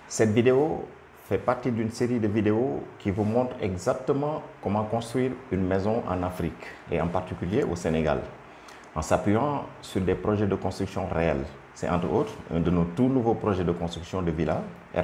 Cette vidéo fait partie d'une série de vidéos qui vous montre exactement comment construire une maison en Afrique et en particulier au Sénégal, en s'appuyant sur des projets de construction réels. C'est entre autres un de nos tout nouveaux projets de construction de villa R+1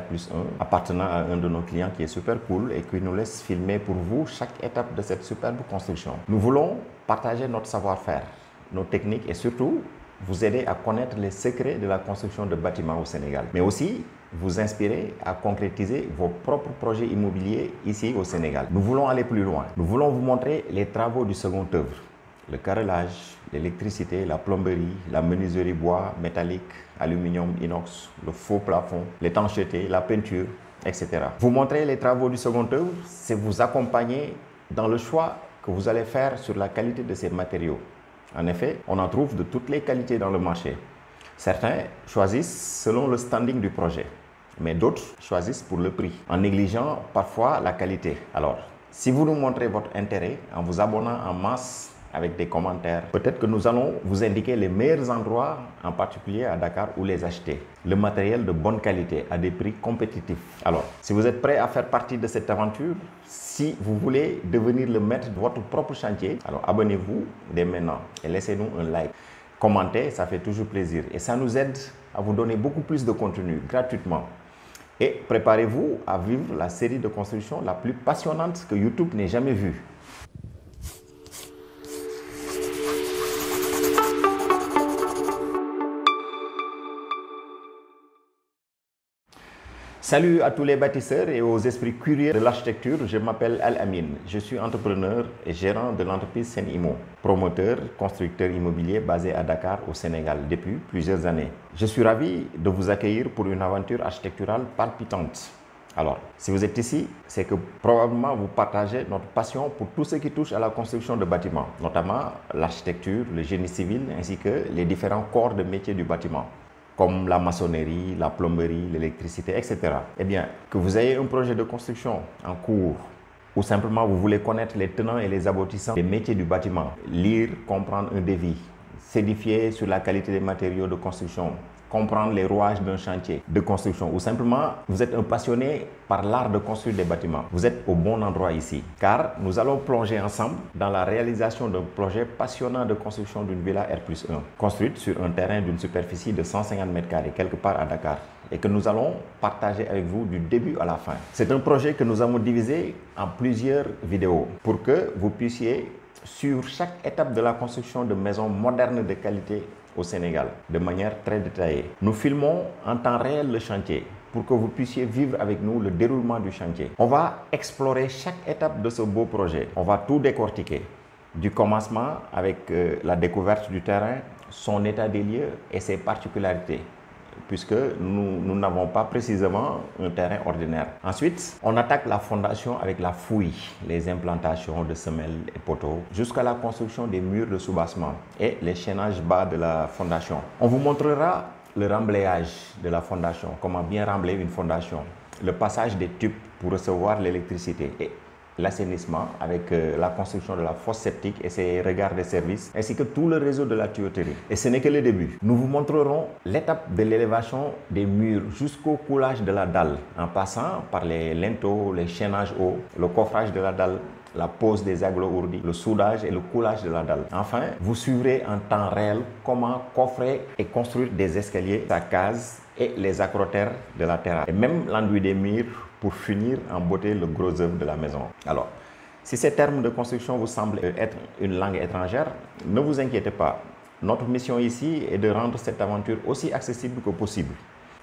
appartenant à un de nos clients qui est super cool et qui nous laisse filmer pour vous chaque étape de cette superbe construction. Nous voulons partager notre savoir-faire, nos techniques et surtout vous aider à connaître les secrets de la construction de bâtiments au Sénégal, mais aussi vous inspirer à concrétiser vos propres projets immobiliers ici au Sénégal. Nous voulons aller plus loin. Nous voulons vous montrer les travaux du second œuvre, le carrelage, l'électricité, la plomberie, la menuiserie bois, métallique, aluminium, inox, le faux plafond, l'étanchéité, la peinture, etc. Vous montrer les travaux du second œuvre, c'est vous accompagner dans le choix que vous allez faire sur la qualité de ces matériaux. En effet, on en trouve de toutes les qualités dans le marché. Certains choisissent selon le standing du projet, mais d'autres choisissent pour le prix, en négligeant parfois la qualité. Alors, si vous nous montrez votre intérêt en vous abonnant en masse avec des commentaires, peut-être que nous allons vous indiquer les meilleurs endroits, en particulier à Dakar, où les acheter. Le matériel de bonne qualité, à des prix compétitifs. Alors, si vous êtes prêt à faire partie de cette aventure, si vous voulez devenir le maître de votre propre chantier, alors abonnez-vous dès maintenant et laissez-nous un like. Commentez, ça fait toujours plaisir et ça nous aide à vous donner beaucoup plus de contenu gratuitement. Et préparez-vous à vivre la série de construction la plus passionnante que YouTube n'ait jamais vue. Salut à tous les bâtisseurs et aux esprits curieux de l'architecture, je m'appelle Al-Amin. Je suis entrepreneur et gérant de l'entreprise Senimo, promoteur, constructeur immobilier basé à Dakar au Sénégal depuis plusieurs années. Je suis ravi de vous accueillir pour une aventure architecturale palpitante. Alors, si vous êtes ici, c'est que probablement vous partagez notre passion pour tout ce qui touche à la construction de bâtiments, notamment l'architecture, le génie civil ainsi que les différents corps de métier du bâtiment, comme la maçonnerie, la plomberie, l'électricité, etc. Eh bien, que vous ayez un projet de construction en cours ou simplement vous voulez connaître les tenants et les aboutissants des métiers du bâtiment, lire, comprendre un devis, s'édifier sur la qualité des matériaux de construction, comprendre les rouages d'un chantier de construction ou simplement vous êtes un passionné par l'art de construire des bâtiments, vous êtes au bon endroit ici. Car nous allons plonger ensemble dans la réalisation d'un projet passionnant de construction d'une villa R+1 construite sur un terrain d'une superficie de 150 m² quelque part à Dakar et que nous allons partager avec vous du début à la fin. C'est un projet que nous avons divisé en plusieurs vidéos pour que vous puissiez suivre chaque étape de la construction de maisons modernes de qualité au Sénégal, de manière très détaillée. Nous filmons en temps réel le chantier pour que vous puissiez vivre avec nous le déroulement du chantier. On va explorer chaque étape de ce beau projet. On va tout décortiquer, du commencement avec la découverte du terrain, son état des lieux et ses particularités, puisque nous n'avons pas précisément un terrain ordinaire. Ensuite, on attaque la fondation avec la fouille, les implantations de semelles et poteaux, jusqu'à la construction des murs de soubassement et les chaînages bas de la fondation. On vous montrera le remblayage de la fondation, comment bien remblayer une fondation, le passage des tubes pour recevoir l'électricité et l'assainissement avec la construction de la fosse septique et ses regards de service, ainsi que tout le réseau de la tuyauterie. Et ce n'est que le début. Nous vous montrerons l'étape de l'élévation des murs jusqu'au coulage de la dalle, en passant par les linteaux, les chaînages hauts, le coffrage de la dalle, la pose des agglo-ourdis, le soudage et le coulage de la dalle. Enfin, vous suivrez en temps réel comment coffrer et construire des escaliers à cases et les acrotères de la terrasse, et même l'enduit des murs pour finir en beauté le gros œuvre de la maison. Alors, si ces termes de construction vous semblent être une langue étrangère, ne vous inquiétez pas. Notre mission ici est de rendre cette aventure aussi accessible que possible.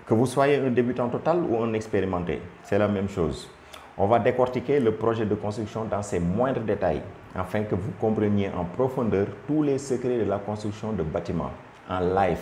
Que vous soyez un débutant total ou un expérimenté, c'est la même chose. On va décortiquer le projet de construction dans ses moindres détails, afin que vous compreniez en profondeur tous les secrets de la construction de bâtiments en live.